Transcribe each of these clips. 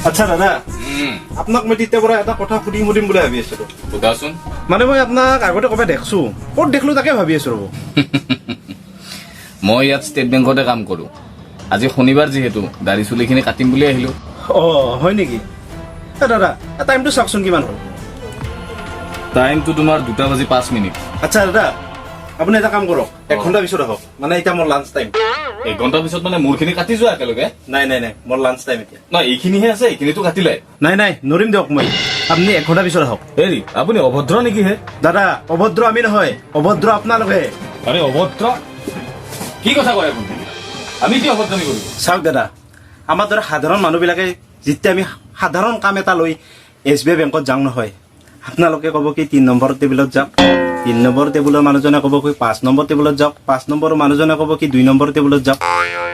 আচ্ছা দাদা আপোনাক মই তেতিয়াৰ পৰা এটা কথা সুধিম বুলি ভাবি আছিলো সোধাচোন মানে মই আপোনাক আগতে ক'ৰবাত দেখছো ক'ত দেখলো তাকে ভাবি আছো ৰ'ব মই ইয়াত ষ্টেট বেংকতে কাম কৰো আজি শনিবাৰ যিহেতু দাড়ি চুলিখিনি কাটিম বুলি আহিলো অ হয় নেকি দাদা টাইমটো চাওকচোন কিমান হ'ল টাইমটো তোমাৰ 2:05 আচ্ছা দাদা আপুনি এটা কাম কৰক 1 ঘণ্টা পিছত আহক মানে এতিয়া মোৰ লাঞ্চ টাইম 1 ঘণ্টা পিছত মানে মোৰখিনি কাটি যোৱা একেলগে নাই মোৰ লাঞ্চ টাইম এতিয়া ন এইখিনিহে আছে এইখিনিতো কাটিলাই নাই নৰিম দিয়ক মই আপুনি 1 ঘণ্টা পিছত আহক হেৰি আপুনি অভদ্ৰ নেকি হে দাদা অভদ্ৰ আমি নহয় অভদ্ৰ আপোনালোকে আৰে অভদ্ৰ কি কথা কয় আপুনি আমি কি অভদ্ৰামি কৰিম চাওক দাদা আমাৰ দৰে সাধাৰণ মানুহবিলাকে যেতিয়া আমি সাধাৰণ কাম এটা লৈ SBI বেংকত যাওঁ নহয় আপোনালোকে ক'ব কি 3 নম্বৰ টেবুলত যাওক 3 নম্বৰ টেবুলৰ মানুহজনে ক'ব কি 5 নম্বৰ টেবুলত যাওক 5 নম্বৰ মানুহজনে ক'ব কি 2 নম্বৰ টেবুলত যাওক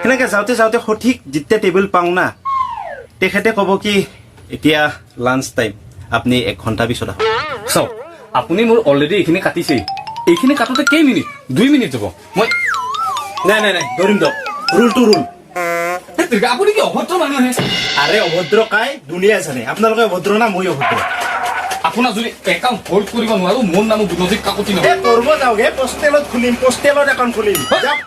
এনেকৈ যাওঁতে সঠিক যেতিয়া টেবুল পাওঁ না তেখেতে ক'ব কি এতিয়া লাঞ্চ টাইম আপুনি 1 ঘণ্টা পিছত আহক চাওক আপুনি মোৰ অলৰেডি এইখিনি কাটিছেই এইখিনি কাটোতে কেই মিনিট 2 মিনিট যাব মই নাই ধৰিম দিয়ক ৰুলটো ৰুল আপুনি কি অভদ্ৰ মানুহ হে আৰে অভদ্ৰ কাই দুনিয়া জানে আপোনালোকে অভদ্ৰ না মই অভদ্ৰ আপোনাৰ যদি একাউণ্ট হোল্ড কৰিব নোৱাৰো মোৰ নাম গুণজিৎ কাকতি নহয় কৰিব যাওঁগে পোষ্টেলত খুলিম পোষ্টেলত একাউণ্ট খুলিম যাওক